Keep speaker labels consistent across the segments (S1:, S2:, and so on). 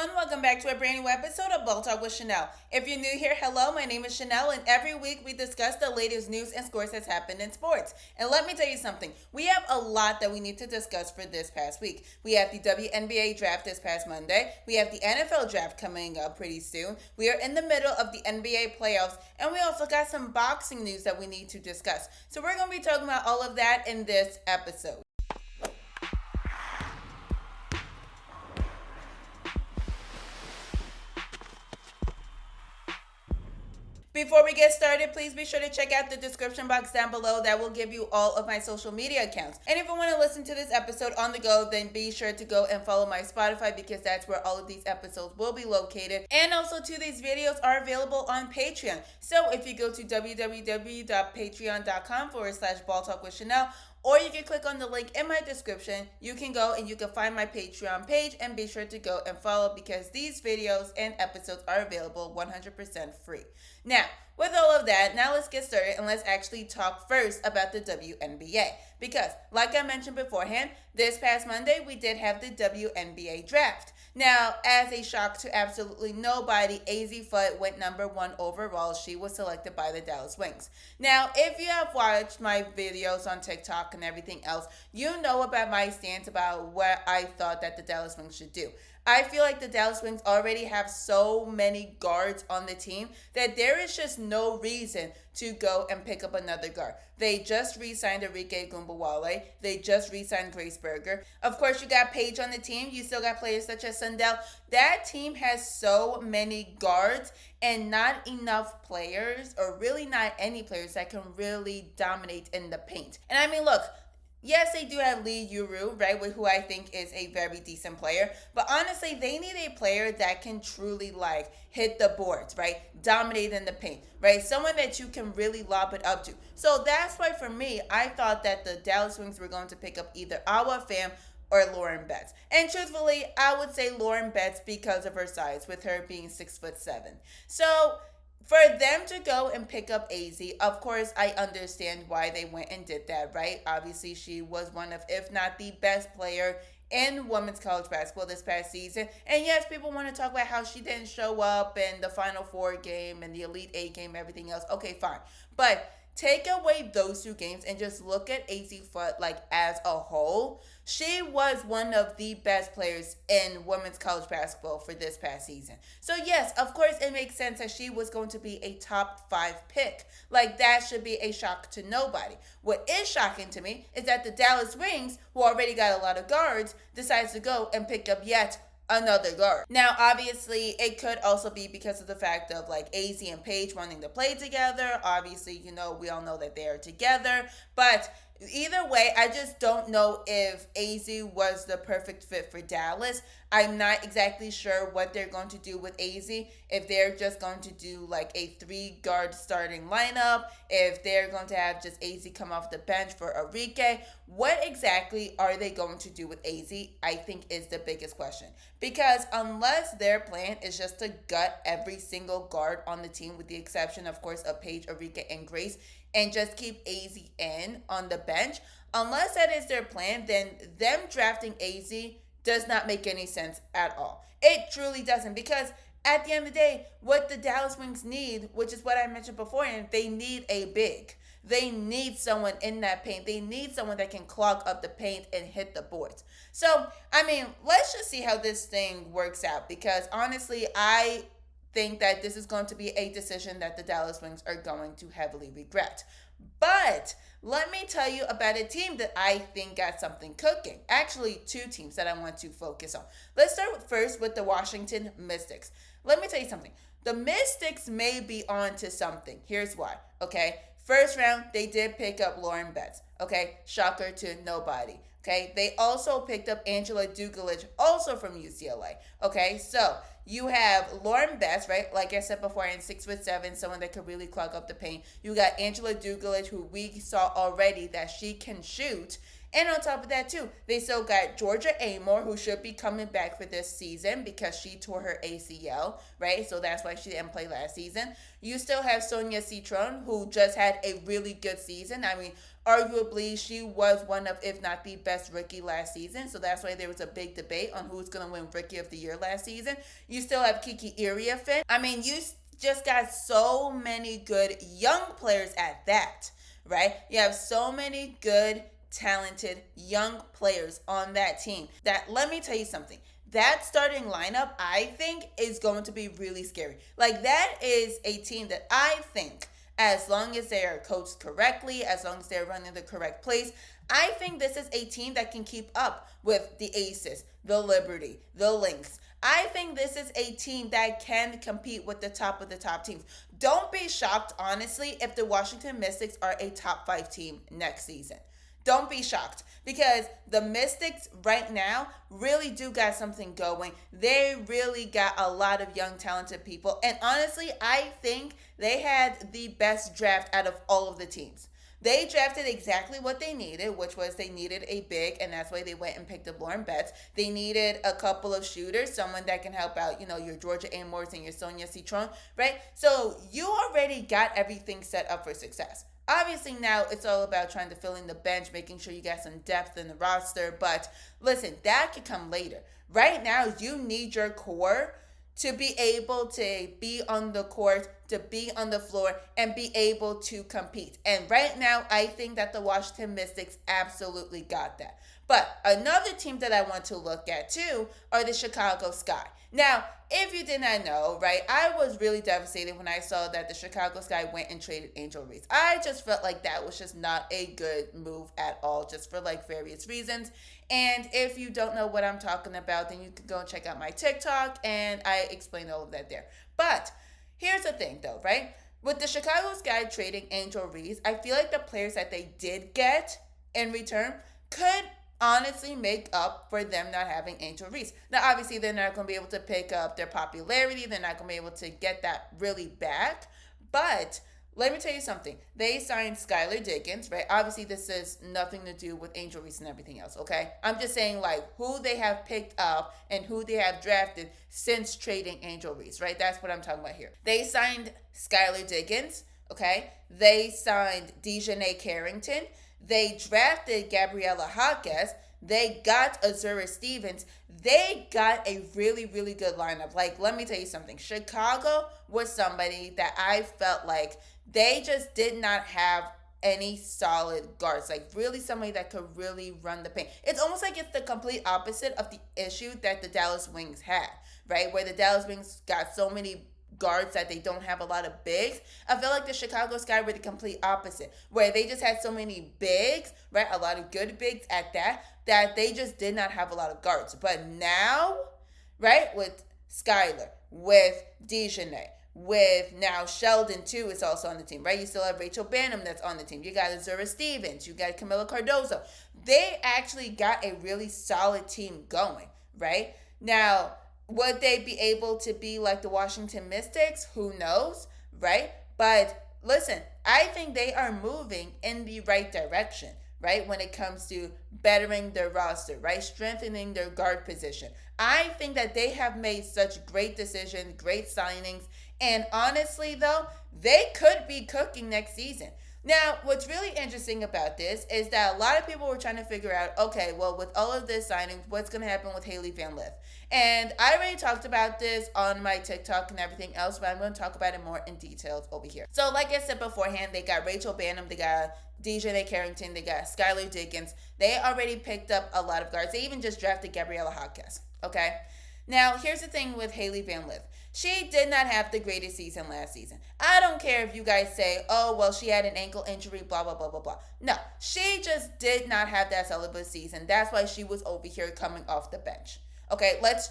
S1: everyone, welcome back to a brand new episode of Ball Talk with Chanel. If you're new here, hello, my name is Chanel, and every week we discuss the latest news and scores that's happened in sports. And let me tell you something, we have a lot that we need to discuss for this past week. We have the WNBA Draft this past Monday, we have the NFL Draft coming up pretty soon, we are in the middle of the NBA playoffs, and we also got some boxing news that we need to discuss. So we're going to be talking about all of that in this episode. Before we get started, please be sure to check out the description box down below. That will give you all of my social media accounts. And if you want to listen to this episode on the go, then be sure to go and follow my Spotify because that's where all of these episodes will be located. And also, too, these videos are available on Patreon. So if you go to www.patreon.com/balltalkwithchanel, or you can click on the link in my description. You can go and you can find my Patreon page and be sure to go and follow because these videos and episodes are available 100% free. Now, with all of that, now let's get started and let's actually talk first about the WNBA. Because, like I mentioned beforehand, this past Monday we did have the WNBA Draft. Now, as a shock to absolutely nobody, AZ Foot went number 1 overall. She was selected by the Dallas Wings. Now, if you have watched my videos on TikTok and everything else, you know about my stance about what I thought that the Dallas Wings should do. I feel like the Dallas Wings already have so many guards on the team that there is just no reason to go and pick up another guard. They just re-signed Enrique Gumbawale. They just re-signed Grace Berger. Of course, you got Paige on the team. You still got players such as Sundell. That team has so many guards and not enough players, or really not any players that can really dominate in the paint. And I mean, look, yes, they do have Lee Yuru, right, who I think is a very decent player. But honestly, they need a player that can truly, hit the boards, right? Dominate in the paint, right? Someone that you can really lob it up to. So that's why, for me, I thought that the Dallas Wings were going to pick up either Awa Pham or Lauren Betts. And truthfully, I would say Lauren Betts because of her size, with her being 6'7". So for them to go and pick up AZ, of course, I understand why they went and did that, right? Obviously, she was one of, if not the best player in women's college basketball this past season. And yes, people want to talk about how she didn't show up in the Final Four game and the Elite Eight game, everything else. Okay, fine. But take away those 2 games and just look at AZ Foot as a whole. She was one of the best players in women's college basketball for this past season. So yes, of course, it makes sense that she was going to be a top 5 pick. That should be a shock to nobody. What is shocking to me is that the Dallas Wings, who already got a lot of guards, decides to go and pick up yet another guard. Now, obviously, it could also be because of the fact of AZ and Paige wanting to play together. Obviously, we all know that they are together. But either way, I just don't know if AZ was the perfect fit for Dallas. I'm not exactly sure what they're going to do with AZ. If they're just going to do a 3-guard starting lineup, if they're going to have just AZ come off the bench for Enrique, what exactly are they going to do with AZ, I think is the biggest question. Because unless their plan is just to gut every single guard on the team, with the exception, of course, of Paige, Enrique, and Grace, and just keep AZ in on the bench, unless that is their plan, then them drafting AZ does not make any sense at all. It truly doesn't, because at the end of the day, what the Dallas Wings need, which is what I mentioned before, and they need a big. They need someone in that paint. They need someone that can clog up the paint and hit the boards. So, I mean, let's just see how this thing works out, because honestly, I think that this is going to be a decision that the Dallas Wings are going to heavily regret. But let me tell you about a team that I think got something cooking. Actually, 2 teams that I want to focus on. Let's start first with the Washington Mystics. Let me tell you something. The Mystics may be on to something. Here's why, okay? First round, they did pick up Lauren Betts, okay? Shocker to nobody. Okay, they also picked up Angela Dugalich, also from UCLA. Okay, so you have Lauren Betts, right? Like I said before, in 6'7", someone that could really clog up the paint. You got Angela Dugalich, who we saw already that she can shoot. And on top of that, too, they still got Georgia Amore, who should be coming back for this season because she tore her ACL, right? So that's why she didn't play last season. You still have Sonia Citron, who just had a really good season. I mean, arguably, she was one of, if not the best rookie last season. So that's why there was a big debate on who's going to win Rookie of the Year last season. You still have Kiki Iriafen. I mean, you just got so many good young players at that, right? You have so many good, talented young players on that team that, let me tell you something, that starting lineup, I think, is going to be really scary. Like, that is a team that I think, as long as they are coached correctly, as long as they're running the correct plays, I think this is a team that can keep up with the Aces, the Liberty, the Lynx. I think this is a team that can compete with the top of the top teams. Don't be shocked, honestly, if the Washington Mystics are a top 5 team next season. Don't be shocked, because the Mystics right now really do got something going. They really got a lot of young, talented people. And honestly, I think they had the best draft out of all of the teams. They drafted exactly what they needed, which was they needed a big, and that's why they went and picked up Lauren Betts. They needed a couple of shooters, someone that can help out, your Georgia Amores and your Sonia Citron, right? So you already got everything set up for success. Obviously, now it's all about trying to fill in the bench, making sure you got some depth in the roster. But listen, that could come later. Right now, you need your core to be able to be on the court, to be on the floor, and be able to compete. And right now, I think that the Washington Mystics absolutely got that. But another team that I want to look at too are the Chicago Sky. Now, if you did not know, right, I was really devastated when I saw that the Chicago Sky went and traded Angel Reese. I just felt like that was just not a good move at all, just for various reasons. And if you don't know what I'm talking about, then you can go and check out my TikTok, and I explained all of that there. But here's the thing, though, right? With the Chicago Sky trading Angel Reese, I feel like the players that they did get in return could honestly make up for them not having Angel Reese. Now, obviously, they're not going to be able to pick up their popularity. They're not going to be able to get that really back. But let me tell you something. They signed Skylar Diggins, right? Obviously, this has nothing to do with Angel Reese and everything else, okay? I'm just saying, who they have picked up and who they have drafted since trading Angel Reese, right? That's what I'm talking about here. They signed Skylar Diggins, okay? They signed Dejanay Carrington. They drafted Gabriela Jaquez. They got Azura Stevens. They got a really, really good lineup. Let me tell you something. Chicago was somebody that I felt like they just did not have any solid guards. Really somebody that could really run the paint. It's almost like it's the complete opposite of the issue that the Dallas Wings had, right? Where the Dallas Wings got so many guards that they don't have a lot of bigs. I feel like the Chicago Sky were the complete opposite, where they just had so many bigs, right? A lot of good bigs at that they just did not have a lot of guards. But now, right, with Skylar, with Dejanay, with now Sheldon too is also on the team, right? You still have Rachel Banham that's on the team. You got Azura Stevens. You got Camila Cardozo. They actually got a really solid team going, right? Now, would they be able to be like the Washington Mystics? Who knows, right? But listen, I think they are moving in the right direction, right? When it comes to bettering their roster, right? Strengthening their guard position. I think that they have made such great decisions, great signings. And honestly, though, they could be cooking next season. Now, what's really interesting about this is that a lot of people were trying to figure out, okay, well, with all of this signing, what's going to happen with Hailey Van Lith? And I already talked about this on my TikTok and everything else, but I'm going to talk about it more in details over here. So, like I said beforehand, they got Rachel Banham, they got Dejanay Carrington, they got Skylar Diggins. They already picked up a lot of guards. They even just drafted Gabriela Jaquez, okay? Now, here's the thing with Hailey Van Lith. She did not have the greatest season last season. I don't care if you guys say, oh, well, she had an ankle injury, blah, blah, blah, blah, blah. No, she just did not have that solid season. That's why she was over here coming off the bench. Okay, let's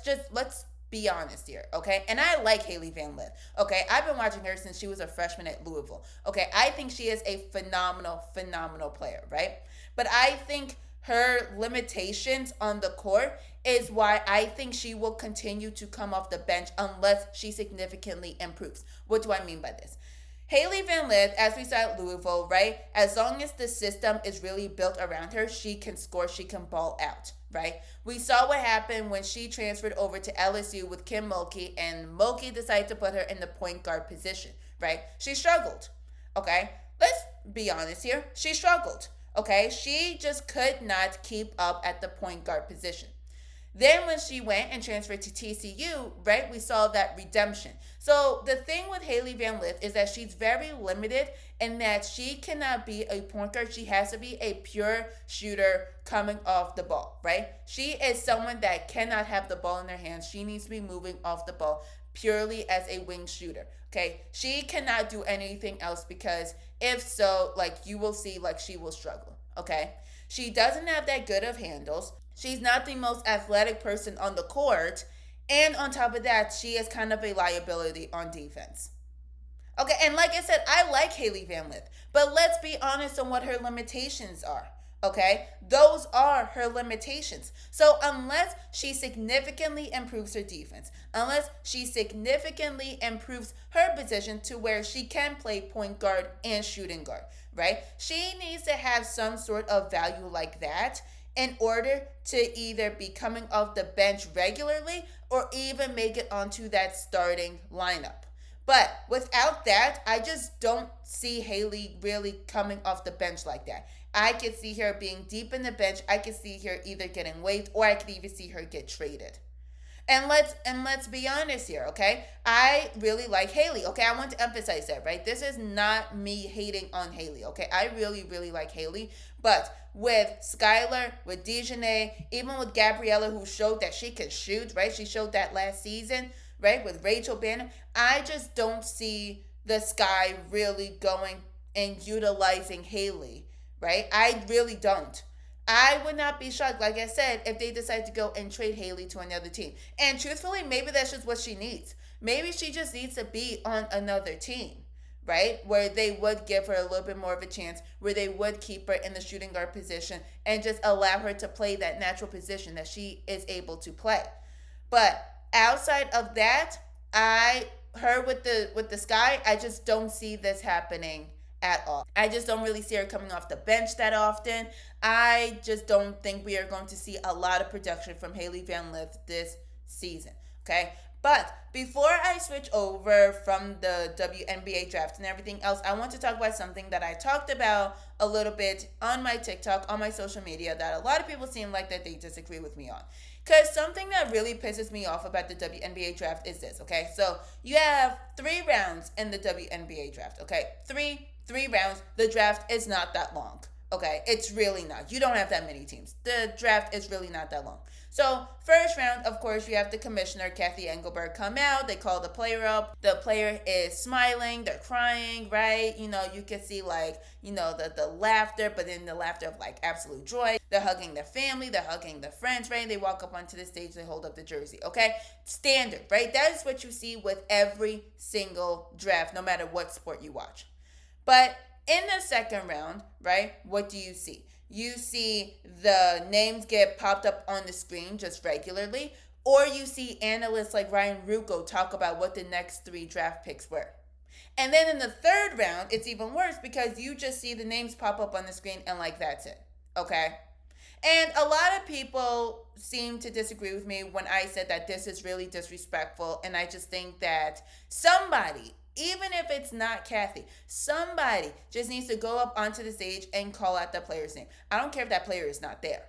S1: be honest here, okay? And I like Hailey Van Lith, okay? I've been watching her since she was a freshman at Louisville, okay? I think she is a phenomenal, phenomenal player, right? But I think her limitations on the court is why I think she will continue to come off the bench unless she significantly improves. What do I mean by this? Hailey Van Lith, as we saw at Louisville, right? As long as the system is really built around her, she can score, she can ball out, right? We saw what happened when she transferred over to LSU with Kim Mulkey, and Mulkey decided to put her in the point guard position, right? She struggled, okay? Let's be honest here. She struggled, okay? She just could not keep up at the point guard position. Then when she went and transferred to TCU, right, we saw that redemption. So the thing with Hailey Van Lith is that she's very limited in that she cannot be a point guard. She has to be a pure shooter coming off the ball, right? She is someone that cannot have the ball in her hands. She needs to be moving off the ball purely as a wing shooter, okay? She cannot do anything else because if so, like, you will see, like, she will struggle, okay? She doesn't have that good of handles. She's not the most athletic person on the court. And on top of that, she is kind of a liability on defense. Okay, and like I said, I like Hailey Van Lith, but let's be honest on what her limitations are. Okay, those are her limitations. So unless she significantly improves her defense, unless she significantly improves her position to where she can play point guard and shooting guard, right? She needs to have some sort of value like that in order to either be coming off the bench regularly or even make it onto that starting lineup. But without that, I just don't see Hailey really coming off the bench like that. I could see her being deep in the bench. I could see her either getting waived or I could even see her get traded. And let's be honest here, okay? I really like Hailey, okay? I want to emphasize that, right? This is not me hating on Hailey, okay? I really, really like Hailey. But with Skylar, with Dejanay, even with Gabriella, who showed that she can shoot, right? She showed that last season, right? With Rachel Bannon, I just don't see the Sky really going and utilizing Hailey, right? I really don't. I would not be shocked, like I said, if they decide to go and trade Hailey to another team. And truthfully, maybe that's just what she needs. Maybe she just needs to be on another team, right? Where they would give her a little bit more of a chance, where they would keep her in the shooting guard position and just allow her to play that natural position that she is able to play. But outside of that, her with the Sky, I just don't see this happening at all. I just don't really see her coming off the bench that often. I just don't think we are going to see a lot of production from Hailey Van Lith this season, okay? But before I switch over from the WNBA draft and everything else, I want to talk about something that I talked about a little bit on my TikTok, on my social media, that a lot of people seem like that they disagree with me on. Because something that really pisses me off about the WNBA draft is this, okay? So you have 3 rounds in the WNBA draft, okay? Three rounds. The draft is not that long, okay? It's really not. You don't have that many teams. The draft is really not that long. So first round, of course, you have the commissioner, Kathy Engelberg, come out. They call the player up. The player is smiling. They're crying, right? You know, you can see like, you know, the laughter, but then the laughter of like absolute joy. They're hugging their family. They're hugging their friends, right? They walk up onto the stage. They hold up the jersey, okay? Standard, right? That is what you see with every single draft, no matter what sport you watch. But in the second round, right, what do you see? You see the names get popped up on the screen just regularly, or you see analysts like Ryan Rucco talk about what the next 3 draft picks were. And then in the third round, it's even worse because you just see the names pop up on the screen and like that's it, okay? And a lot of people seem to disagree with me when I said that this is really disrespectful, and I just think that somebody, even if it's not Kathy, somebody just needs to go up onto the stage and call out the player's name. I don't care if that player is not there.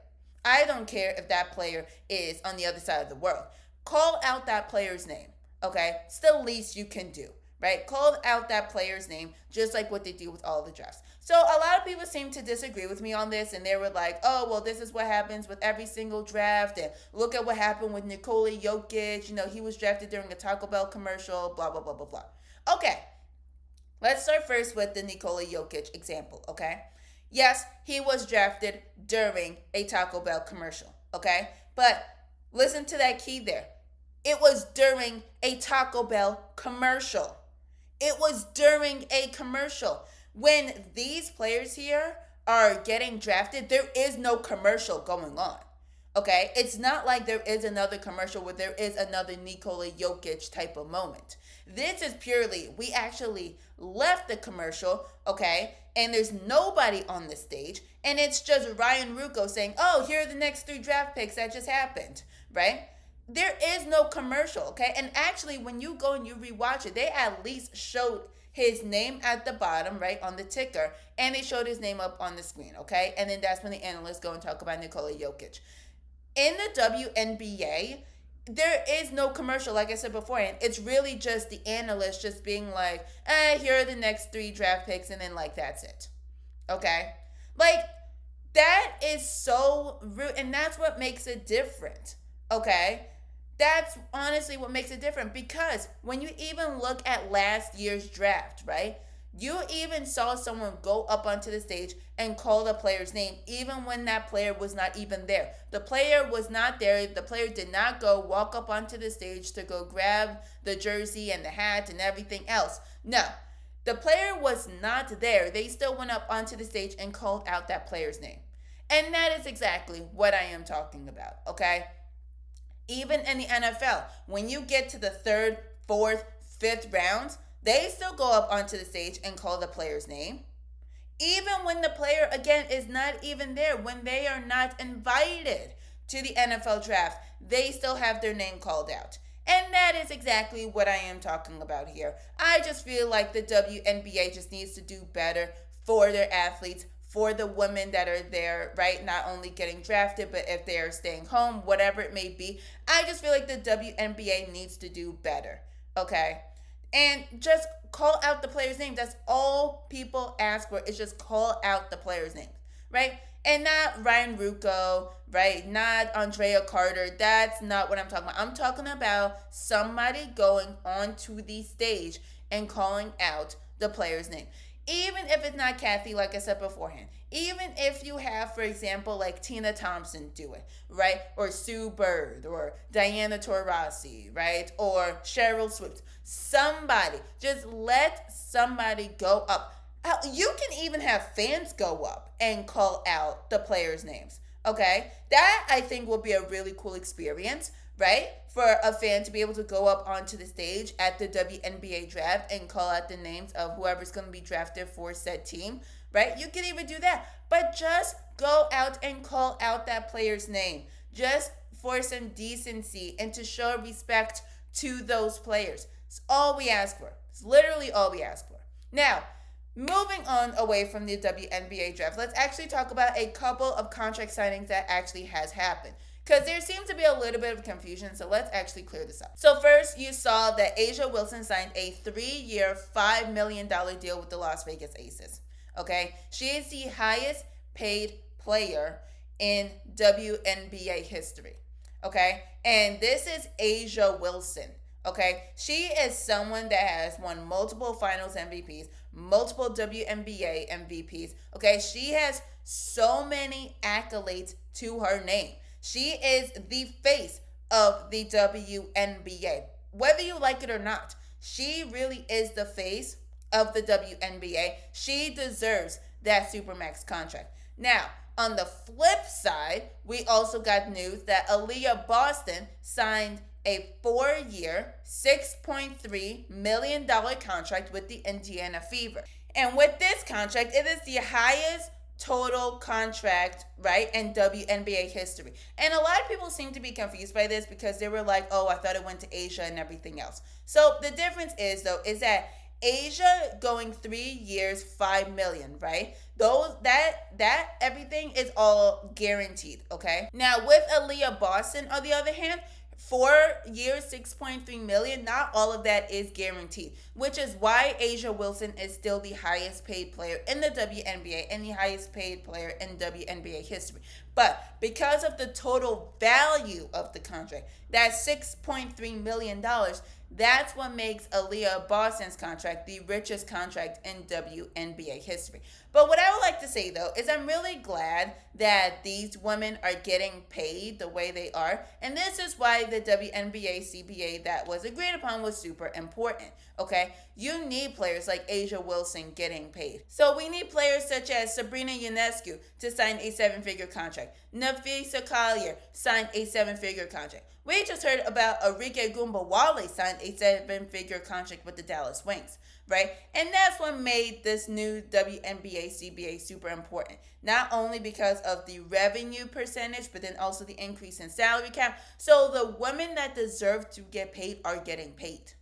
S1: I don't care if that player is on the other side of the world. Call out that player's name, okay? It's the least you can do, right? Call out that player's name, just like what they do with all the drafts. So a lot of people seem to disagree with me on this, and they were like, oh, well, this is what happens with every single draft, and look at what happened with Nikola Jokic. You know, he was drafted during a Taco Bell commercial, blah, blah, blah, blah, blah. Okay, let's start first with the Nikola Jokic example, okay? Yes, he was drafted during a Taco Bell commercial, okay? But listen to that key there. It was during a Taco Bell commercial. It was during a commercial. When these players here are getting drafted, there is no commercial going on. Okay, it's not like there is another commercial where there is another Nikola Jokic type of moment. This is purely, we actually left the commercial, okay, and there's nobody on the stage, and it's just Ryan Ruocco saying, oh, here are the next 3 draft picks that just happened, right? There is no commercial, okay? And actually, when you go and you rewatch it, they at least showed his name at the bottom, right, on the ticker, and they showed his name up on the screen, okay? And then that's when the analysts go and talk about Nikola Jokic. In the WNBA, there is no commercial, like I said beforehand. It's really just the analyst just being like, here are the next 3 draft picks, and then, like, that's it. Okay? Like, that is so rude, and that's what makes it different. Okay? That's honestly what makes it different, because when you even look at last year's draft, right? You even saw someone go up onto the stage and call the player's name, even when that player was not even there. The player was not there. The player did not go walk up onto the stage to go grab the jersey and the hat and everything else. No, the player was not there. They still went up onto the stage and called out that player's name. And that is exactly what I am talking about, okay? Even in the NFL, when you get to the 3rd, 4th, 5th rounds, they still go up onto the stage and call the player's name. Even when the player, again, is not even there, when they are not invited to the NFL draft, they still have their name called out. And that is exactly what I am talking about here. I just feel like the WNBA just needs to do better for their athletes, for the women that are there, right? Not only getting drafted, but if they are staying home, whatever it may be. I just feel like the WNBA needs to do better, okay? And just call out the player's name. That's all people ask for, is just call out the player's name, right? And not Ryan Ruocco, right? Not Andrea Carter. That's not what I'm talking about. I'm talking about somebody going onto the stage and calling out the player's name. Even if it's not Kathy, like I said beforehand. Even if you have, for example, like Tina Thompson do it, right? Or Sue Bird, or Diana Taurasi, right? Or Cheryl Swift. Somebody, just let somebody go up. You can even have fans go up and call out the players' names, okay? That, I think, will be a really cool experience, right? For a fan to be able to go up onto the stage at the WNBA draft and call out the names of whoever's going to be drafted for said team, right? You can even do that. But just go out and call out that player's name, just for some decency and to show respect to those players. It's all we ask for. It's literally all we ask for. Now, moving on away from the WNBA draft, let's actually talk about a couple of contract signings that actually has happened. Because there seems to be a little bit of confusion, so let's actually clear this up. So first, you saw that A'ja Wilson signed a 3-year, $5 million deal with the Las Vegas Aces. Okay? She is the highest paid player in WNBA history. Okay? And this is A'ja Wilson. Okay? She is someone that has won multiple finals MVPs, multiple WNBA MVPs. Okay? She has so many accolades to her name. She is the face of the WNBA. Whether you like it or not, she really is the face of the WNBA. She deserves that Supermax contract. Now, on the flip side, we also got news that Aaliyah Boston signed a 4-year, $6.3 million contract with the Indiana Fever. And with this contract, it is the highest total contract, right, in WNBA history. And a lot of people seem to be confused by this because they were like, oh, I thought it went to A'ja and everything else. So the difference is, though, is that A'ja going 3 years, $5 million, right? That everything is all guaranteed, okay? Now, with Aaliyah Boston, on the other hand, 4 years, $6.3 million, not all of that is guaranteed, which is why A'ja Wilson is still the highest paid player in the WNBA and the highest paid player in WNBA history. But because of the total value of the contract, that $6.3 million, that's what makes Aaliyah Boston's contract the richest contract in WNBA history. But what I would like to say, though, is I'm really glad that these women are getting paid the way they are. And this is why the WNBA CBA that was agreed upon was super important, okay? You need players like A'ja Wilson getting paid. So we need players such as Sabrina Ionescu to sign a 7-figure contract. contract. Nafisa Collier signed a 7-figure contract. We just heard about Arike Gumbawale signed a 7-figure contract with the Dallas Wings, right? And that's what made this new WNBA CBA super important. Not only because of the revenue percentage, but then also the increase in salary cap. So the women that deserve to get paid are getting paid.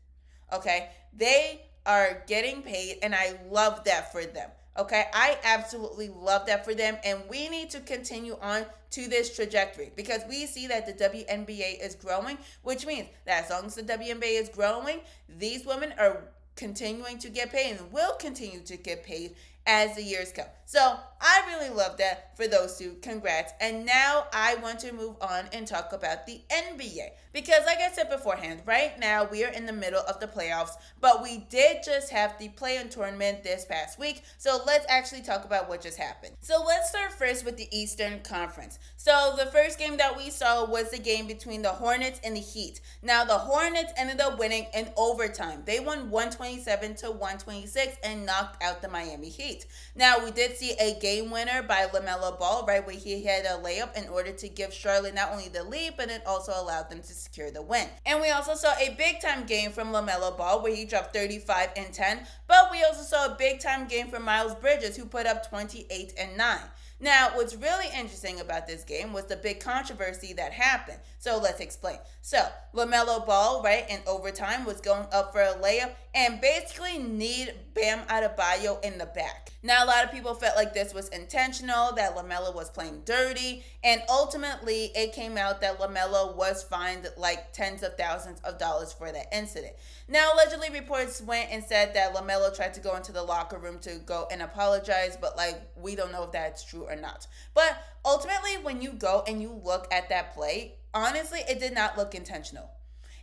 S1: Okay? They are getting paid, and I love that for them. Okay, I absolutely love that for them, and we need to continue on to this trajectory because we see that the WNBA is growing, which means that as long as the WNBA is growing, these women are continuing to get paid and will continue to get paid as the years come. So I really love that for those two. Congrats. And now I want to move on and talk about the NBA because like I said beforehand, right now we are in the middle of the playoffs, but we did just have the play-in tournament this past week. So let's actually talk about what just happened. So let's start first with the Eastern Conference. So the first game that we saw was the game between the Hornets and the Heat. Now the Hornets ended up winning in overtime. They won 127-126 and knocked out the Miami Heat. Now we did see a game winner by LaMelo Ball, right, where he had a layup in order to give Charlotte not only the lead, but it also allowed them to secure the win. And we also saw a big time game from LaMelo Ball where he dropped 35 and 10, but we also saw a big time game from Miles Bridges who put up 28 and 9. Now, what's really interesting about this game was the big controversy that happened. So let's explain. So LaMelo Ball, right, in overtime was going up for a layup and basically need Bam Adebayo in the back. Now, a lot of people felt like this was intentional, that LaMelo was playing dirty, and ultimately it came out that LaMelo was fined like tens of thousands of dollars for that incident. Now, allegedly, reports went and said that LaMelo tried to go into the locker room to go and apologize, but like we don't know if that's true or not. But ultimately, when you go and you look at that play, honestly, it did not look intentional.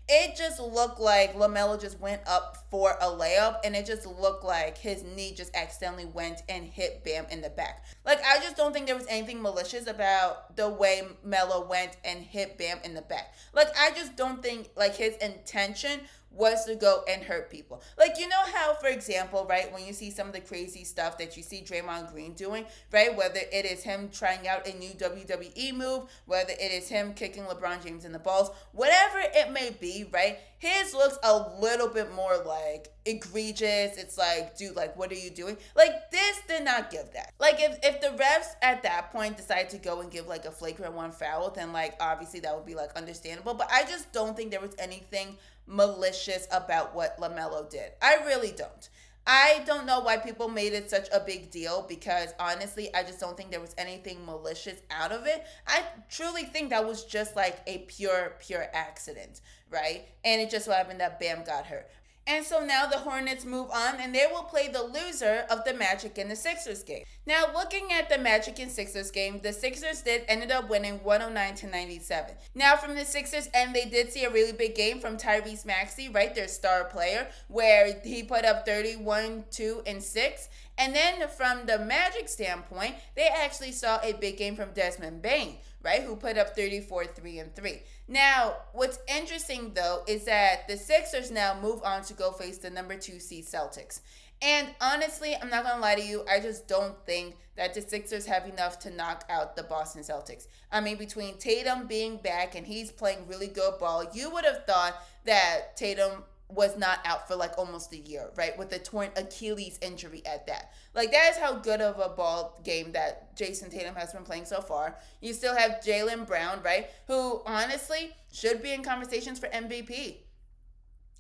S1: It just looked like LaMelo just went up for a layup, and it just looked like his knee just accidentally went and hit Bam in the back. Like, I just don't think there was anything malicious about the way Melo went and hit Bam in the back. Like, I just don't think, like, his intention was to go and hurt people. Like, you know how, for example, right, when you see some of the crazy stuff that you see Draymond Green doing, right, whether it is him trying out a new WWE move, whether it is him kicking LeBron James in the balls, whatever it may be, right, his looks a little bit more, like, egregious. It's like, dude, like, what are you doing? Like, this did not give that. Like, if the refs at that point decide to go and give, like, a flagrant one foul, then, like, obviously that would be, like, understandable. But I just don't think there was anything malicious about what LaMelo did. I really don't. I don't know why people made it such a big deal because honestly, I just don't think there was anything malicious out of it. I truly think that was just like a pure accident, right? And it just so happened that Bam got hurt. And so now the Hornets move on and they will play the loser of the Magic and the Sixers game. Now, looking at the Magic and Sixers game, the Sixers ended up winning 109-97. Now, from the Sixers end, they did see a really big game from Tyrese Maxey, right, their star player, where he put up 31, 2, and 6. And then from the Magic standpoint, they actually saw a big game from Desmond Bane, right, who put up 34, 3, and 3. Now, what's interesting, though, is that the Sixers now move on to go face the number 2 seed Celtics. And honestly, I'm not going to lie to you, I just don't think that the Sixers have enough to knock out the Boston Celtics. I mean, between Tatum being back and he's playing really good ball, you would have thought that Tatum was not out for like almost a year, right? With a torn Achilles injury at that. Like, that is how good of a ball game that Jason Tatum has been playing so far. You still have Jaylen Brown, right? Who honestly should be in conversations for MVP.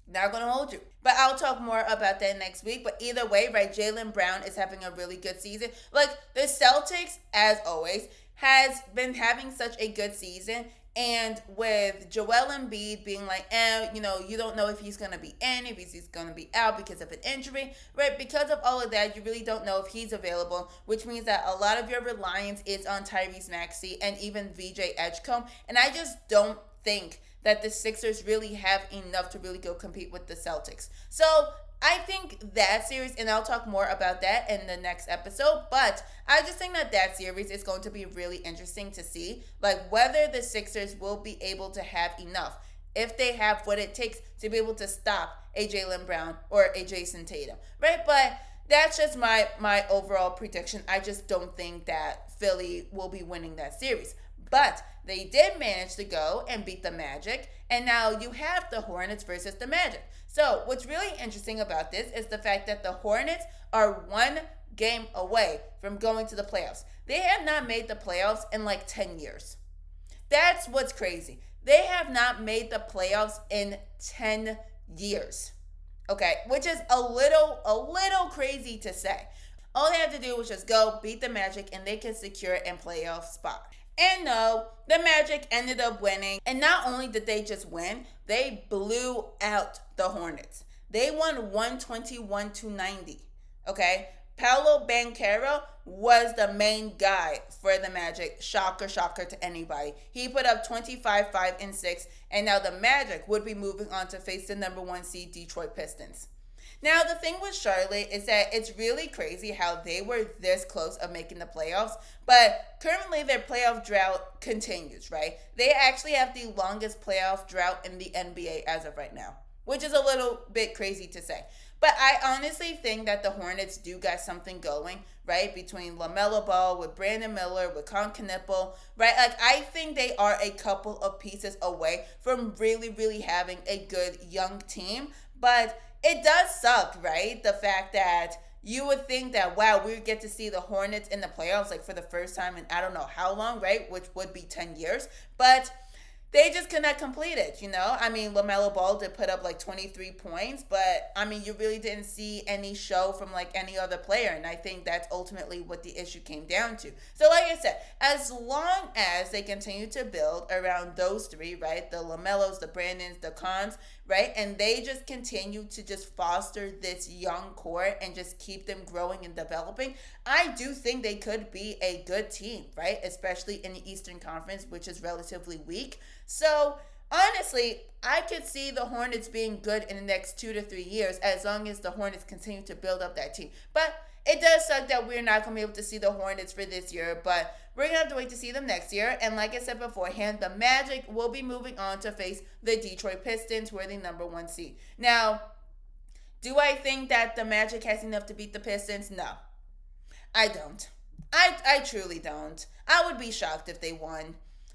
S1: Not going to hold you. But I'll talk more about that next week. But either way, right, Jaylen Brown is having a really good season. Like, the Celtics, as always, has been having such a good season. And with Joel Embiid being like, you don't know if he's going to be in, if he's going to be out because of an injury, right? Because of all of that, you really don't know if he's available, which means that a lot of your reliance is on Tyrese Maxey and even VJ Edgecombe. And I just don't think that the Sixers really have enough to really go compete with the Celtics. So I think that series, and I'll talk more about that in the next episode, but I just think that series is going to be really interesting to see, like whether the Sixers will be able to have enough, if they have what it takes to be able to stop a Jaylen Brown or a Jason Tatum, right? But that's just my overall prediction. I just don't think that Philly will be winning that series. But they did manage to go and beat the Magic, and now you have the Hornets versus the Magic. So what's really interesting about this is the fact that the Hornets are one game away from going to the playoffs. They have not made the playoffs in like 10 years. That's what's crazy. They have not made the playoffs in 10 years. Okay, which is a little crazy to say. All they have to do was just go beat the Magic and they can secure a playoff spot. And no, the Magic ended up winning. And not only did they just win, they blew out the Hornets. They won 121-90. Okay? Paolo Banchero was the main guy for the Magic. Shocker to anybody. He put up 25, 5, and 6, and now the Magic would be moving on to face the number 1 seed Detroit Pistons. Now, the thing with Charlotte is that it's really crazy how they were this close of making the playoffs, but currently their playoff drought continues, right? They actually have the longest playoff drought in the NBA as of right now, which is a little bit crazy to say. But I honestly think that the Hornets do got something going, right? Between LaMelo Ball, with Brandon Miller, with Con Knipple, right? Like, I think they are a couple of pieces away from really having a good young team. But it does suck, right? The fact that you would think that, wow, we would get to see the Hornets in the playoffs, like, for the first time in I don't know how long, right? Which would be 10 years. But they just could not complete it, you know? I mean, LaMelo Ball did put up like 23 points, but I mean, you really didn't see any show from like any other player. And I think that's ultimately what the issue came down to. So like I said, as long as they continue to build around those three, right? The LaMelos, the Brandons, the Cons, right? And they just continue to just foster this young core and just keep them growing and developing. I do think they could be a good team, right? Especially in the Eastern Conference, which is relatively weak. So honestly, I could see the Hornets being good in the next 2 to 3 years as long as the Hornets continue to build up that team. But it does suck that we're not going to be able to see the Hornets for this year, but we're going to have to wait to see them next year. And like I said beforehand, the Magic will be moving on to face the Detroit Pistons, who are the number 1 seed. Now, do I think that the Magic has enough to beat the Pistons? No, I don't. I truly don't. I would be shocked if they won.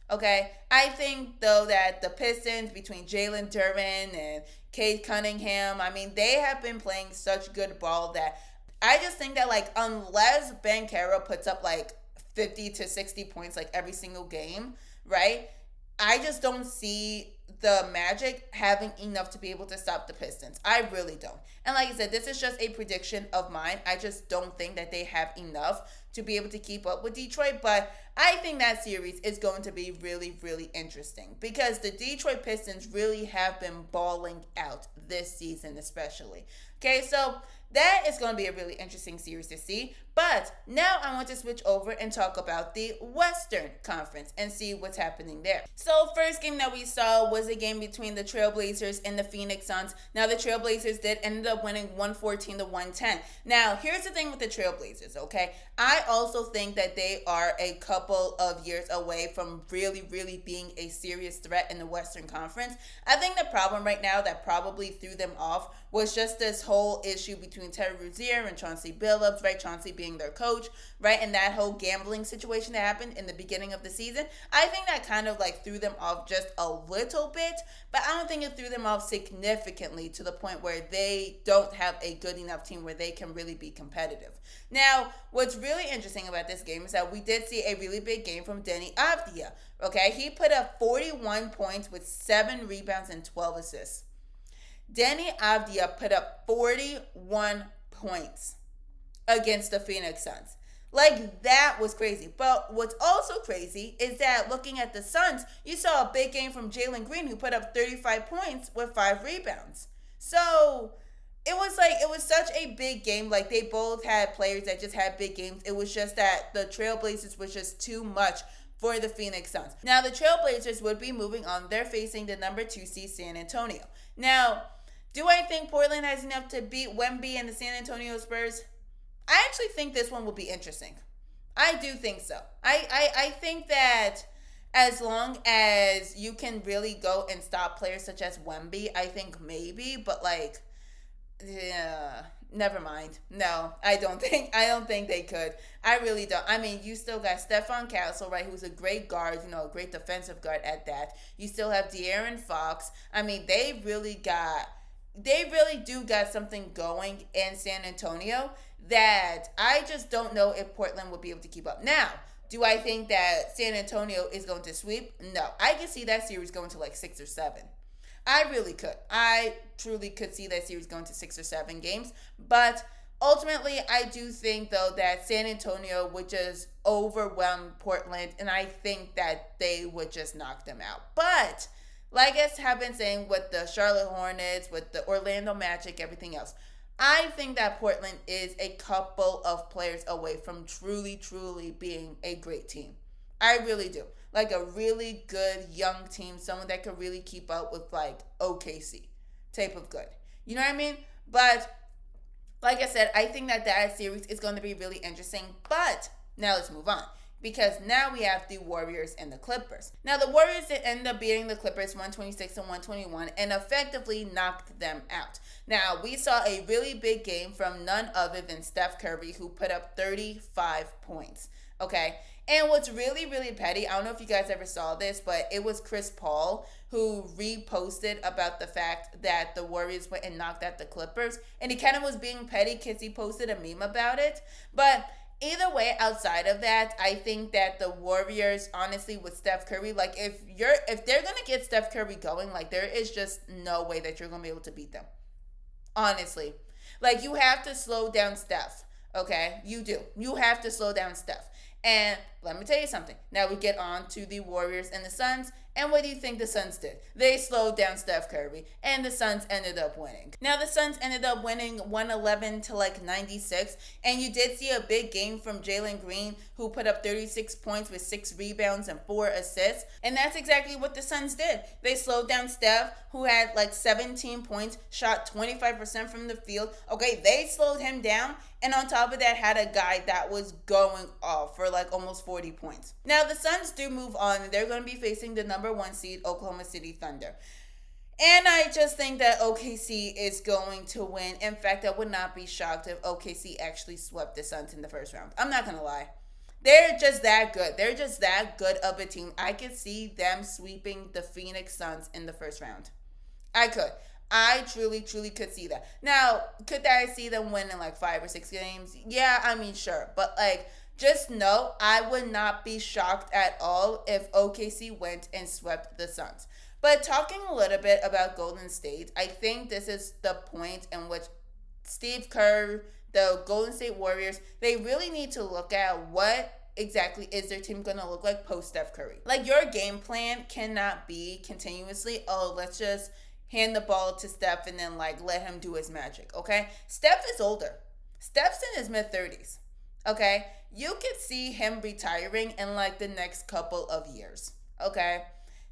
S1: Okay, I think, though, that the Pistons, between Jalen Duren and Cade Cunningham, I mean, they have been playing such good ball that I just think that, like, unless Banchero puts up, like, 50 to 60 points, like, every single game, right, I just don't see the Magic having enough to be able to stop the Pistons. I really don't. And like I said, this is just a prediction of mine. I just don't think that they have enough to be able to keep up with Detroit. But I think that series is going to be really interesting because the Detroit Pistons really have been balling out this season especially. Okay, so that is going to be a really interesting series to see. But now I want to switch over and talk about the Western Conference and see what's happening there. So first game that we saw was a game between the Trailblazers and the Phoenix Suns. Now the Trailblazers did end up winning 114-110. Now here's the thing with the Trailblazers, okay? I also think that they are a couple of years away from really being a serious threat in the Western Conference. I think the problem right now that probably threw them off was just this whole issue between Terry Rozier and Chauncey Billups, right? Chauncey being their coach, right? And that whole gambling situation that happened in the beginning of the season. I think that kind of like threw them off just a little bit, but I don't think it threw them off significantly to the point where they don't have a good enough team where they can really be competitive. Now, what's really interesting about this game is that we did see a really big game from Deni Avdija, okay? He put up 41 points with 7 rebounds and 12 assists. Deni Avdija put up 41 points against the Phoenix Suns. Like, that was crazy. But what's also crazy is that looking at the Suns, you saw a big game from Jalen Green, who put up 35 points with 5 rebounds. So it was such a big game. Like, they both had players that just had big games. It was just that the Trailblazers was just too much for the Phoenix Suns. Now, the Trailblazers would be moving on. They're facing the number 2 seed San Antonio. Now, do I think Portland has enough to beat Wemby and the San Antonio Spurs? I actually think this one will be interesting. I do think so. I think that as long as you can really go and stop players such as Wemby, I think maybe, but like Yeah, never mind. No, I don't think they could. I really don't. I mean, you still got Stephon Castle, right, who's a great guard, a great defensive guard at that. You still have De'Aaron Fox. I mean, they really do got something going in San Antonio that I just don't know if Portland will be able to keep up. Now, do I think that San Antonio is going to sweep? No. I can see that series going to like 6 or 7. I really could. I truly could see that series going to 6 or 7 games. But ultimately, I do think, though, that San Antonio would just overwhelm Portland, and I think that they would just knock them out. But, like I have been saying with the Charlotte Hornets, with the Orlando Magic, everything else, I think that Portland is a couple of players away from truly, truly being a great team. I really do. Like a really good young team, someone that could really keep up with like OKC type of good. You know what I mean? But like I said, I think that series is going to be really interesting. But now let's move on. Because now we have the Warriors and the Clippers. Now the Warriors end up beating the Clippers 126 and 121 and effectively knocked them out. Now we saw a really big game from none other than Steph Curry, who put up 35 points. Okay. And what's really, really petty, I don't know if you guys ever saw this, but it was Chris Paul who reposted about the fact that the Warriors went and knocked out the Clippers. And he kind of was being petty because he posted a meme about it. But either way, outside of that, I think that the Warriors, honestly, with Steph Curry, like if they're gonna get Steph Curry going, like there is just no way that you're gonna be able to beat them. Honestly. Like you have to slow down Steph. Okay? You do. You have to slow down Steph. And let me tell you something. Now we get on to the Warriors and the Suns. And what do you think the Suns did? They slowed down Steph Curry. And the Suns ended up winning. Now the Suns ended up winning 111 to like 96. And you did see a big game from Jalen Green, who put up 36 points with 6 rebounds and 4 assists. And that's exactly what the Suns did. They slowed down Steph, who had like 17 points, shot 25% from the field. Okay, they slowed him down. And on top of that, had a guy that was going off for like almost 40 points. Now, the Suns do move on, and they're going to be facing the number 1 seed, Oklahoma City Thunder. And I just think that OKC is going to win. In fact, I would not be shocked if OKC actually swept the Suns in the first round. I'm not going to lie. They're just that good. They're just that good of a team. I could see them sweeping the Phoenix Suns in the first round. I could. I truly, truly could see that. Now, could I see them winning like 5 or 6 games? Yeah, I mean, sure. But like, just know I would not be shocked at all if OKC went and swept the Suns. But talking a little bit about Golden State, I think this is the point in which Steve Kerr, the Golden State Warriors, they really need to look at what exactly is their team going to look like post Steph Curry. Like, your game plan cannot be continuously, oh, let's just hand the ball to Steph and then like let him do his magic, okay? Steph is older. Steph's in his mid-30s, okay? You could see him retiring in like the next couple of years, okay?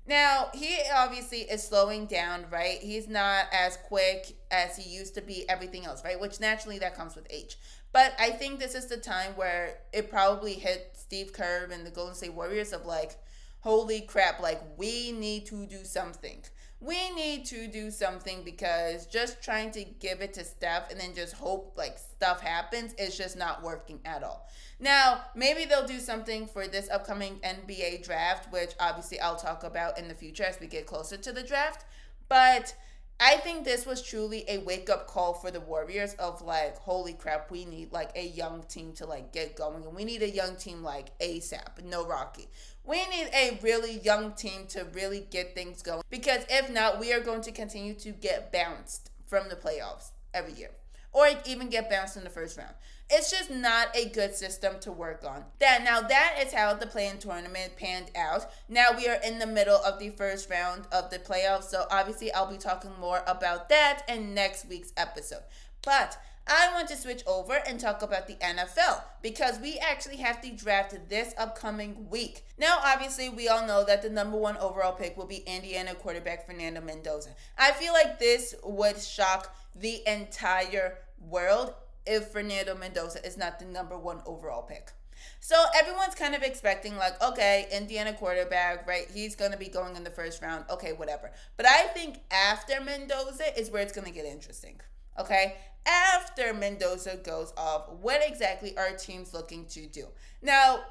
S1: Now, he obviously is slowing down, right? He's not as quick as he used to be, everything else, right? Which naturally that comes with age. But I think this is the time where it probably hit Steve Kerr and the Golden State Warriors of like, holy crap, like we need to do something. We need to do something because just trying to give it to Steph and then just hope like stuff happens is just not working at all. Now, maybe they'll do something for this upcoming NBA draft, which obviously I'll talk about in the future as we get closer to the draft. But I think this was truly a wake-up call for the Warriors of like, holy crap, we need like a young team to like get going. And we need a young team like ASAP, no Rocky. We need a really young team to really get things going. Because if not, we are going to continue to get bounced from the playoffs every year. Or even get bounced in the first round. It's just not a good system to work on. Now that is how the play-in tournament panned out. Now we are in the middle of the first round of the playoffs. So obviously I'll be talking more about that in next week's episode. But I want to switch over and talk about the NFL because we actually have the draft this upcoming week. Now, obviously, we all know that the number 1 overall pick will be Indiana quarterback Fernando Mendoza. I feel like this would shock the entire world if Fernando Mendoza is not the number 1 overall pick. So everyone's kind of expecting like, okay, Indiana quarterback, right? He's going to be going in the first round. Okay, whatever. But I think after Mendoza is where it's going to get interesting. Okay? After Mendoza goes off, what exactly are teams looking to do? Now,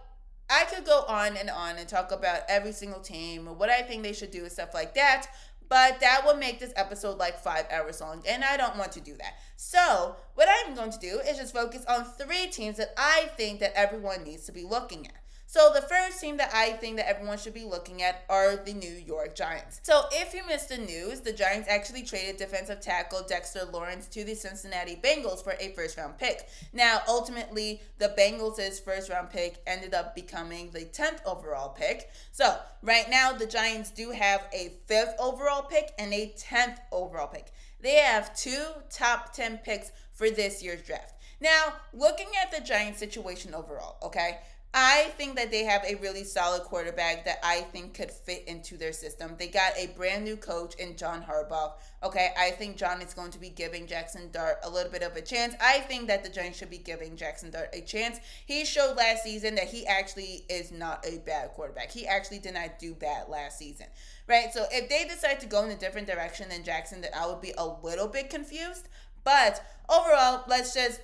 S1: I could go on and talk about every single team, what I think they should do and stuff like that, but that would make this episode like 5 hours long, and I don't want to do that. So, what I'm going to do is just focus on 3 teams that I think that everyone needs to be looking at. So the first team that I think that everyone should be looking at are the New York Giants. So if you missed the news, the Giants actually traded defensive tackle Dexter Lawrence to the Cincinnati Bengals for a first-round pick. Now, ultimately, the Bengals' first-round pick ended up becoming the 10th overall pick. So right now, the Giants do have a 5th overall pick and a 10th overall pick. They have 2 top 10 picks for this year's draft. Now, looking at the Giants situation overall, okay, I think that they have a really solid quarterback that I think could fit into their system. They got a brand new coach in John Harbaugh. Okay, I think John is going to be giving Jackson Dart a little bit of a chance. I think that the Giants should be giving Jackson Dart a chance. He showed last season that he actually is not a bad quarterback. He actually did not do bad last season, right? So if they decide to go in a different direction than Jackson, then I would be a little bit confused. But overall,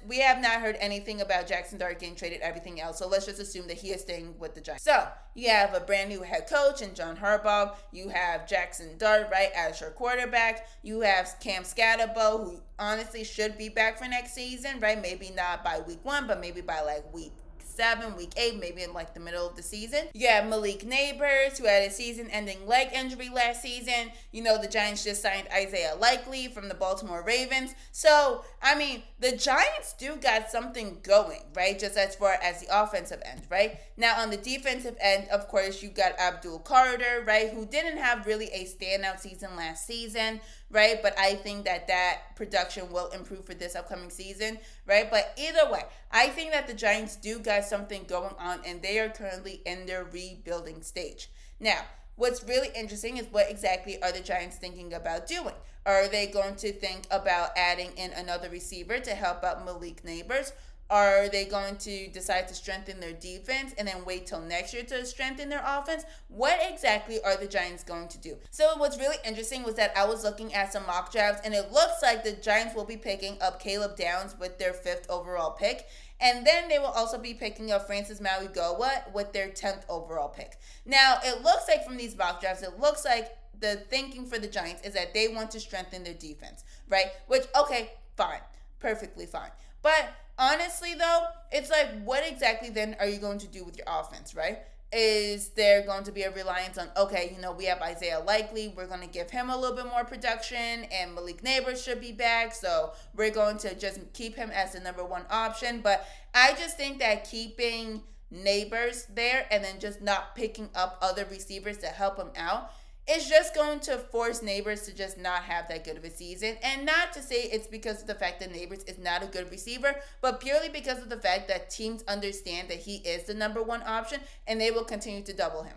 S1: we have not heard anything about Jackson Dart getting traded, everything else. So let's just assume that he is staying with the Giants. So you have a brand new head coach in John Harbaugh. You have Jackson Dart, right, as your quarterback. You have Cam Scatterbo, who honestly should be back for next season, right? Maybe not by week 1, but maybe by like week 7, week 8, maybe in like the middle of the season. You have Malik Neighbors, who had a season-ending leg injury last season. You know, the Giants just signed Isaiah Likely from the Baltimore Ravens. So, I mean, the Giants do got something going, right? Just as far as the offensive end, right? Now, on the defensive end, of course, you got Abdul Carter, right? Who didn't have really a standout season last season, right? But I think that production will improve for this upcoming season, right? But either way, I think that the Giants do got something going on, and they are currently in their rebuilding stage. Now, what's really interesting is what exactly are the Giants thinking about doing? Are they going to think about adding in another receiver to help out Malik Neighbors? Are they going to decide to strengthen their defense and then wait till next year to strengthen their offense? What exactly are the Giants going to do? So what's really interesting was that I was looking at some mock drafts, and it looks like the Giants will be picking up Caleb Downs with their 5th overall pick. And then they will also be picking up Francis Mauigoa with their 10th overall pick. Now, it looks like from these mock drafts, it looks like the thinking for the Giants is that they want to strengthen their defense, right? Which, okay, fine. Perfectly fine. But honestly, though, it's like, what exactly then are you going to do with your offense, right? Is there going to be a reliance on, okay, you know, we have Isaiah Likely, we're going to give him a little bit more production, and Malik Neighbors should be back, so we're going to just keep him as the number 1 option. But I just think that keeping Neighbors there and then just not picking up other receivers to help him out, it's just going to force Neighbors to just not have that good of a season. And not to say it's because of the fact that Neighbors is not a good receiver, but purely because of the fact that teams understand that he is the number 1 option, and they will continue to double him.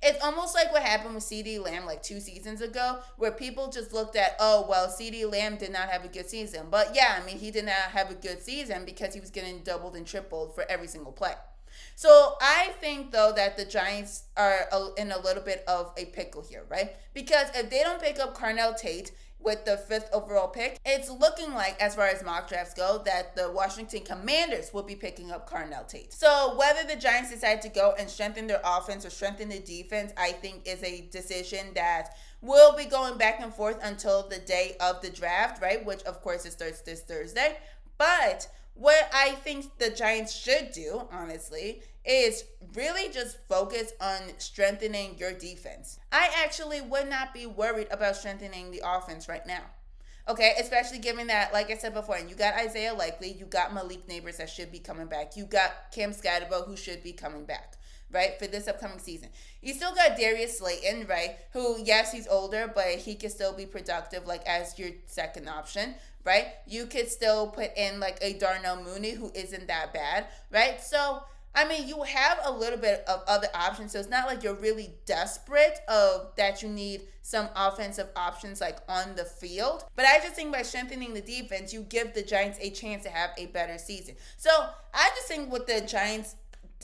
S1: It's almost like what happened with CeeDee Lamb like 2 seasons ago, where people just looked at, oh, well, CeeDee Lamb did not have a good season. But yeah, I mean, he did not have a good season because he was getting doubled and tripled for every single play. So I think, though, that the Giants are in a little bit of a pickle here, right? Because if they don't pick up Carnell Tate with the 5th overall pick, it's looking like, as far as mock drafts go, that the Washington Commanders will be picking up Carnell Tate. So whether the Giants decide to go and strengthen their offense or strengthen the defense, I think is a decision that will be going back and forth until the day of the draft, right? Which, of course, it starts this Thursday. But what I think the Giants should do, honestly, is really just focus on strengthening your defense. I actually would not be worried about strengthening the offense right now. Okay, especially given that, like I said before, and you got Isaiah Likely, you got Malik Neighbors that should be coming back, you got Cam Scatterbo who should be coming back, right, for this upcoming season. You still got Darius Slayton, right, who, yes, he's older, but he can still be productive, like, as your second option, right? You could still put in, like, a Darnell Mooney who isn't that bad, right? So, I mean, you have a little bit of other options, so it's not like you're really desperate that you need some offensive options, like, on the field. But I just think by strengthening the defense, you give the Giants a chance to have a better season. So, I just think what the Giants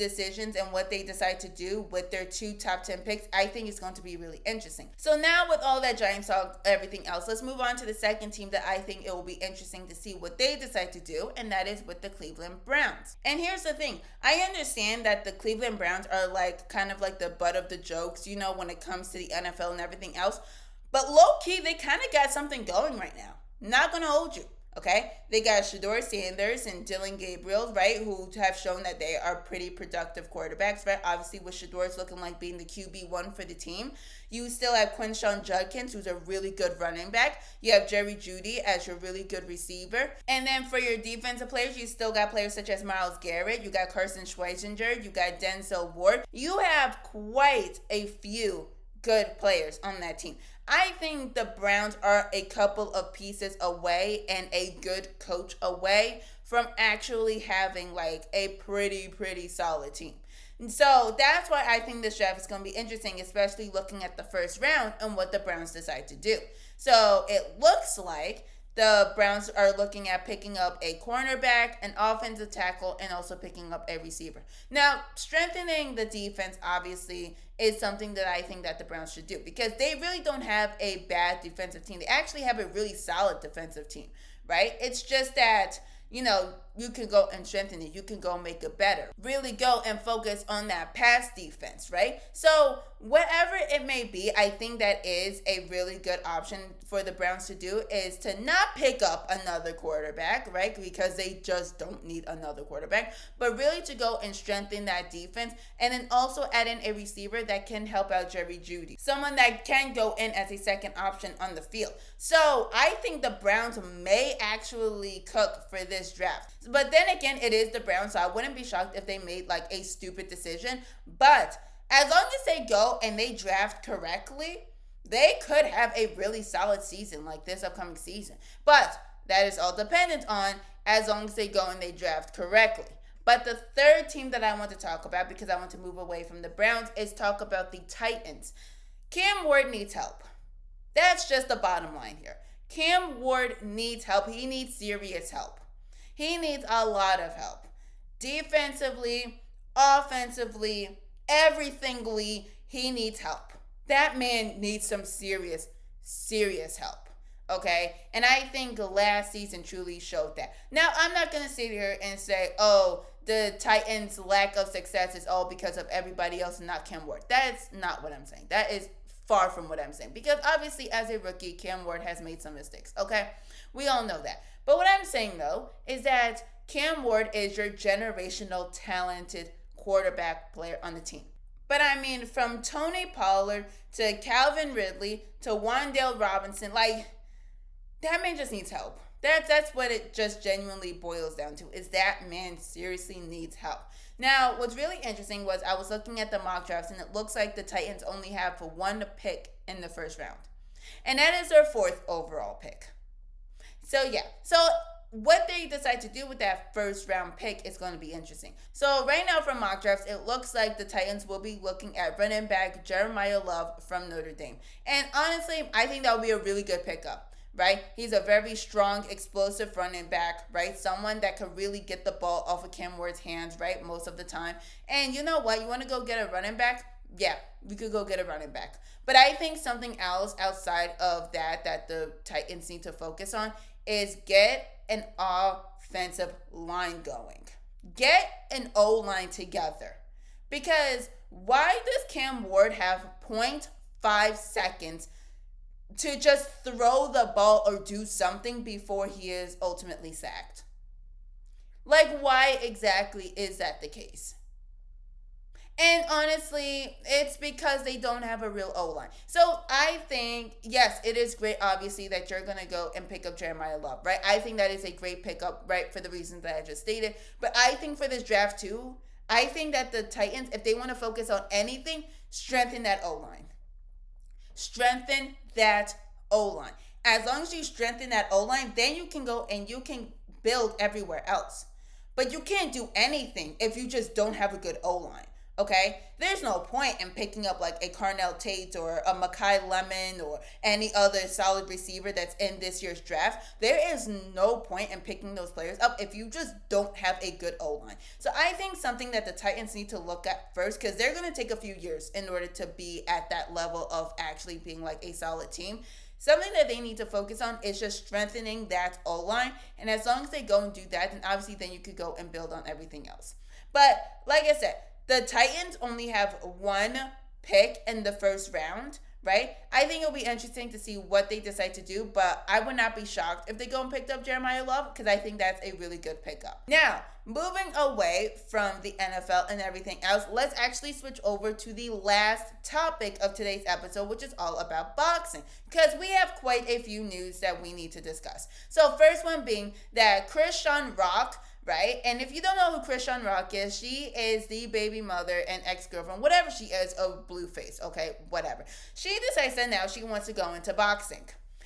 S1: decisions and what they decide to do with their 2 top 10 picks, I think is going to be really interesting. So now with all that Giants talk, everything else, let's move on to the second team that I think it will be interesting to see what they decide to do, and that is with the Cleveland Browns. And here's the thing. I understand that the Cleveland Browns are like kind of like the butt of the jokes, you know, when it comes to the NFL and everything else. But low-key, they kind of got something going right now. Not going to hold you. Okay, they got Shedeur Sanders and Dylan Gabriel, right, who have shown that they are pretty productive quarterbacks, right? Obviously, with Shedeur looking like being the QB1 for the team. You still have Quinshon Judkins, who's a really good running back. You have Jerry Jeudy as your really good receiver. And then for your defensive players, you still got players such as Myles Garrett. You got Carson Schwarzenegger. You got Denzel Ward. You have quite a few good players on that team. I think the Browns are a couple of pieces away and a good coach away from actually having like a pretty solid team. And so that's why I think this draft is going to be interesting, especially looking at the first round and what the Browns decide to do. So it looks like the Browns are looking at picking up a cornerback, an offensive tackle, and also picking up a receiver. Now, strengthening the defense, obviously, is something that I think that the Browns should do because they really don't have a bad defensive team. They actually have a really solid defensive team, right? It's just that, you know, you can go and strengthen it. You can go make it better. Really go and focus on that pass defense, right? So whatever it may be, I think that is a really good option for the Browns to do is to not pick up another quarterback, right? Because they just don't need another quarterback, but really to go and strengthen that defense and then also add in a receiver that can help out Jerry Jeudy. Someone that can go in as a second option on the field. So I think the Browns may actually cook for this draft. But then again, it is the Browns, so I wouldn't be shocked if they made like a stupid decision. But as long as they go and they draft correctly, they could have a really solid season like this upcoming season. But that is all dependent on as long as they go and they draft correctly. But the third team that I want to talk about, because I want to move away from the Browns, is talk about the Titans. Cam Ward needs help. That's just the bottom line here. Cam Ward needs help. He needs serious help. He needs a lot of help. Defensively, offensively, everythingly, he needs help. That man needs some serious help. Okay? And I think last season truly showed that. Now, I'm not going to sit here and say, oh, the Titans' lack of success is all because of everybody else and not Cam Ward. That's not what I'm saying. That is far from what I'm saying. Because obviously, as a rookie, Cam Ward has made some mistakes. Okay? We all know that. But what I'm saying, though, is that Cam Ward is your generational talented quarterback player on the team. But I mean, from Tony Pollard to Calvin Ridley to Wan'Dale Robinson, like, that man just needs help. That's what it just genuinely boils down to, is that man seriously needs help. Now, what's really interesting was I was looking at the mock drafts, and it looks like the Titans only have for one pick in the first round. And that is their 4th overall pick. So, yeah. So, what they decide to do with that first round pick is going to be interesting. So, right now from mock drafts, it looks like the Titans will be looking at running back Jeremiah Love from Notre Dame. And honestly, I think that would be a really good pickup, right? He's a very strong, explosive running back, right? Someone that could really get the ball off of Cam Ward's hands, right? Most of the time. And you know what? You want to go get a running back? Yeah, we could go get a running back. But I think something else outside of that the Titans need to focus on is get an offensive line going. Get an O-line together. Because why does Cam Ward have 0.5 seconds to just throw the ball or do something before he is ultimately sacked? Like, why exactly is that the case? And honestly, it's because they don't have a real O-line. So I think, yes, it is great, obviously, that you're going to go and pick up Jeremiah Love, right? I think that is a great pickup, right, for the reasons that I just stated. But I think for this draft, too, I think that the Titans, if they want to focus on anything, strengthen that O-line. Strengthen that O-line. As long as you strengthen that O-line, then you can go and you can build everywhere else. But you can't do anything if you just don't have a good O-line. okay, there's no point in picking up like a Carnell Tate or a Makai Lemon or any other solid receiver that's in this year's draft. There is no point in picking those players up if you just don't have a good O-line. So I think something that the Titans need to look at first, because they're going to take a few years in order to be at that level of actually being like a solid team. Something that they need to focus on is just strengthening that O-line. And as long as they go and do that, then obviously then you could go and build on everything else. But like I said, the Titans only have one pick in the first round, right? I think it'll be interesting to see what they decide to do, but I would not be shocked if they go and picked up Jeremiah Love, because I think that's a really good pickup. Now, moving away from the NFL and everything else, let's actually switch over to the last topic of today's episode, which is all about boxing, because we have quite a few news that we need to discuss. So first one being that Christian Rock, right? And if you don't know who Christian Rock is, she is the baby mother and ex-girlfriend, whatever she is, of Blueface, okay? Whatever. She decides that now she wants to go into boxing.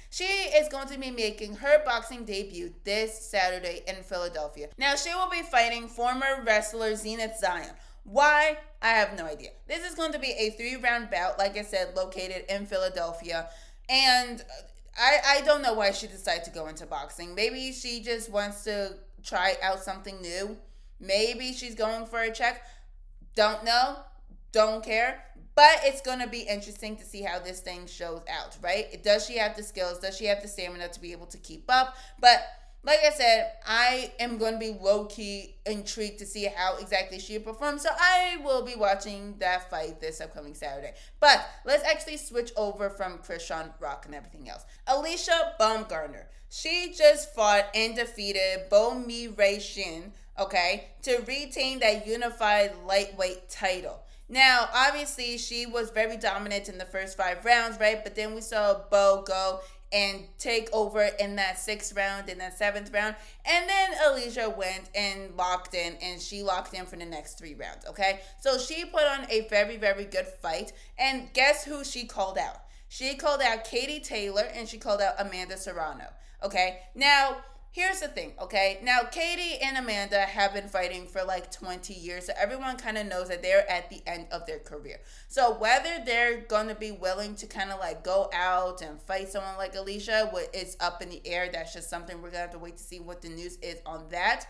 S1: She is going to be making her boxing debut this Saturday in Philadelphia. Now, she will be fighting former wrestler Zenith Zion. Why? I have no idea. This is going to be a 3-round bout, like I said, located in Philadelphia. And I don't know why she decided to go into boxing. Maybe she just wants to try out something new. Maybe she's going for a check. Don't know. Don't care. But it's going to be interesting to see how this thing shows out, right? Does she have the skills? Does she have the stamina to be able to keep up? But like I said, I am going to be low-key intrigued to see how exactly she performs. So I will be watching that fight this upcoming Saturday. But let's actually switch over from Christian Rock and everything else. Alicia Baumgartner. She just fought and defeated Bo Mi Ray Shin, okay, to retain that unified lightweight title. Now, obviously, she was very dominant in the first 5 rounds, right? But then we saw Bo go and take over in that 6th round, in that 7th round. And then Alicia went and locked in, and she locked in for the next 3 rounds, okay? So she put on a very, very good fight. And guess who she called out? She called out Katie Taylor, and she called out Amanda Serrano, okay? Now, here's the thing, okay? Now, Katie and Amanda have been fighting for like 20 years, so everyone kind of knows that they're at the end of their career. So whether they're going to be willing to kind of like go out and fight someone like Alicia, is up in the air. That's just something we're going to have to wait to see what the news is on that.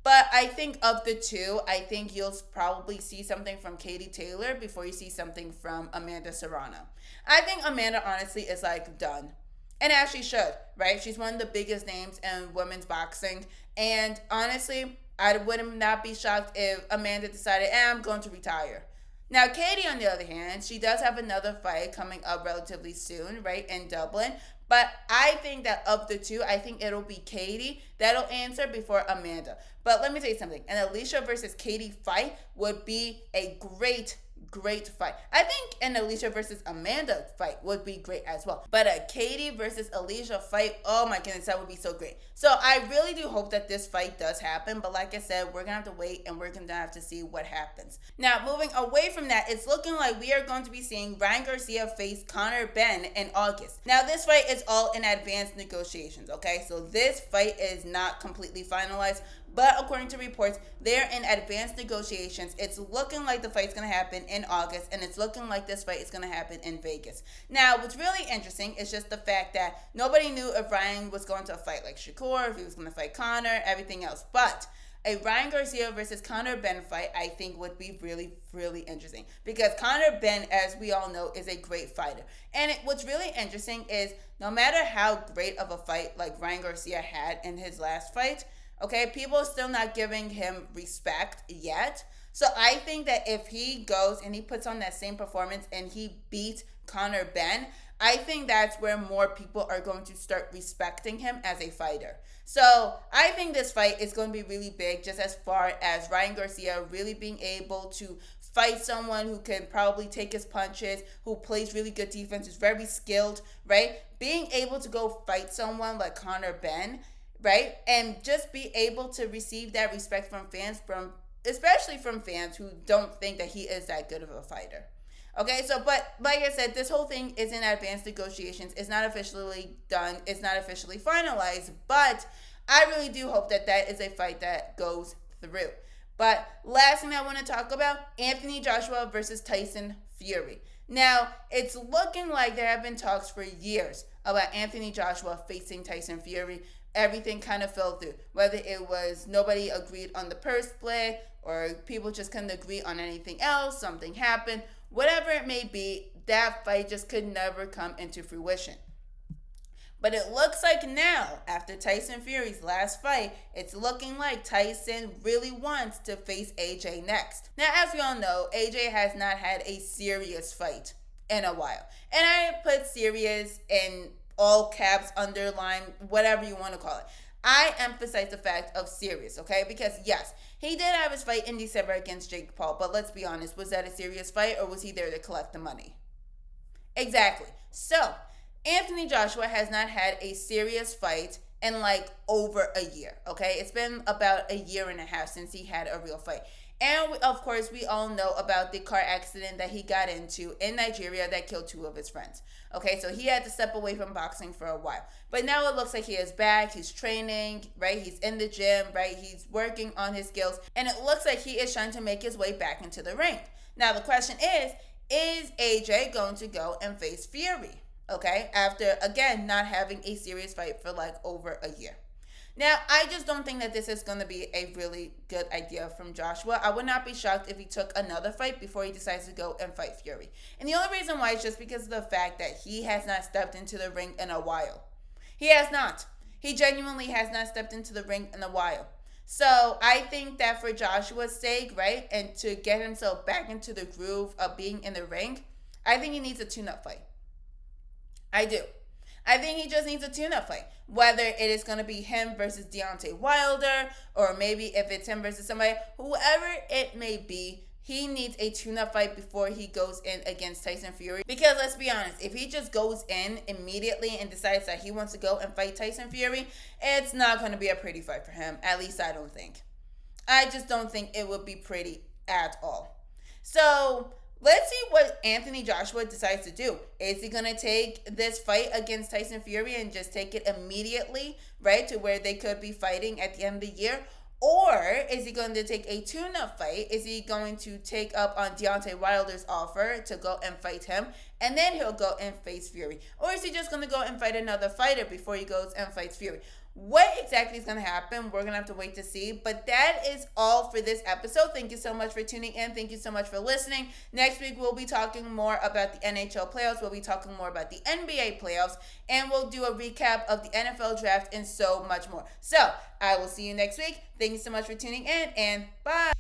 S1: But I think of the two, I think you'll probably see something from Katie Taylor before you see something from Amanda Serrano. I think Amanda honestly is like done. And as she should, right? She's one of the biggest names in women's boxing. And honestly, I would not be shocked if Amanda decided, I'm going to retire. Now, Katie, on the other hand, she does have another fight coming up relatively soon, right, in Dublin. But I think that of the two, I think it'll be Katie that'll answer before Amanda. But let me tell you something. An Alicia versus Katie fight would be a great fight. I think an Alicia versus Amanda fight would be great as well. But a Katie versus Alicia fight, oh my goodness, that would be so great. So I really do hope that this fight does happen. But like I said, we're going to have to wait and we're going to have to see what happens. Now, moving away from that, it's looking like we are going to be seeing Ryan Garcia face Conor Benn in August. Now, this fight is all in advanced negotiations, okay? So this fight is not completely finalized. But according to reports, they're in advanced negotiations. It's looking like the fight's going to happen in August, and it's looking like this fight is going to happen in Vegas. Now, what's really interesting is just the fact that nobody knew if Ryan was going to fight like Shakur, if he was going to fight Conor, everything else. But a Ryan Garcia versus Conor Benn fight, I think, would be really, really interesting. Because Conor Benn, as we all know, is a great fighter. And what's really interesting is no matter how great of a fight like Ryan Garcia had in his last fight, okay, people are still not giving him respect yet. So I think that if he goes and he puts on that same performance and he beats Conor Benn, I think that's where more people are going to start respecting him as a fighter. So I think this fight is going to be really big, just as far as Ryan Garcia really being able to fight someone who can probably take his punches, who plays really good defense, is very skilled, right? Being able to go fight someone like Conor Benn, right? And just be able to receive that respect from fans, especially from fans who don't think that he is that good of a fighter. Okay, so, but like I said, this whole thing is in advanced negotiations. It's not officially done. It's not officially finalized, but I really do hope that that is a fight that goes through. But last thing I want to talk about, Anthony Joshua versus Tyson Fury. Now, it's looking like there have been talks for years about Anthony Joshua facing Tyson Fury. Everything kind of fell through. Whether it was nobody agreed on the purse split or people just couldn't agree on anything else, something happened, whatever it may be, that fight just could never come into fruition. But it looks like now, after Tyson Fury's last fight, it's looking like Tyson really wants to face AJ next. Now, as we all know, AJ has not had a serious fight in a while. And I put serious in all caps, underline, whatever you want to call it. I emphasize the fact of serious, okay? Because yes, he did have his fight in December against Jake Paul, but let's be honest, was that a serious fight or was he there to collect the money? Exactly. So, Anthony Joshua has not had a serious fight in like over a year, okay? It's been about a year and a half since he had a real fight. And of course, we all know about the car accident that he got into in Nigeria that killed 2 of his friends. Okay, so he had to step away from boxing for a while. But now it looks like he is back. He's training, right? He's in the gym, right? He's working on his skills. And it looks like he is trying to make his way back into the ring. Now, the question is AJ going to go and face Fury? Okay, after, again, not having a serious fight for like over a year. Now, I just don't think that this is going to be a really good idea from Joshua. I would not be shocked if he took another fight before he decides to go and fight Fury. And the only reason why is just because of the fact that he has not stepped into the ring in a while. He has not. He genuinely has not stepped into the ring in a while. So I think that for Joshua's sake, right, and to get himself back into the groove of being in the ring, I think he needs a tune-up fight. I do. I think he just needs a tune-up fight. Whether it is going to be him versus Deontay Wilder, or maybe if it's him versus somebody, whoever it may be, he needs a tune-up fight before he goes in against Tyson Fury. Because let's be honest, if he just goes in immediately and decides that he wants to go and fight Tyson Fury, it's not going to be a pretty fight for him. At least I don't think. I just don't think it would be pretty at all. So let's see what Anthony Joshua decides to do. Is he going to take this fight against Tyson Fury and just take it immediately, right, to where they could be fighting at the end of the year? Or is he going to take a tune-up fight? Is he going to take up on Deontay Wilder's offer to go and fight him, and then he'll go and face Fury? Or is he just going to go and fight another fighter before he goes and fights Fury? What exactly is going to happen? We're going to have to wait to see. But that is all for this episode. Thank you so much for tuning in. Thank you so much for listening. Next week, we'll be talking more about the NHL playoffs. We'll be talking more about the NBA playoffs. And we'll do a recap of the NFL draft and so much more. So, I will see you next week. Thank you so much for tuning in, and bye.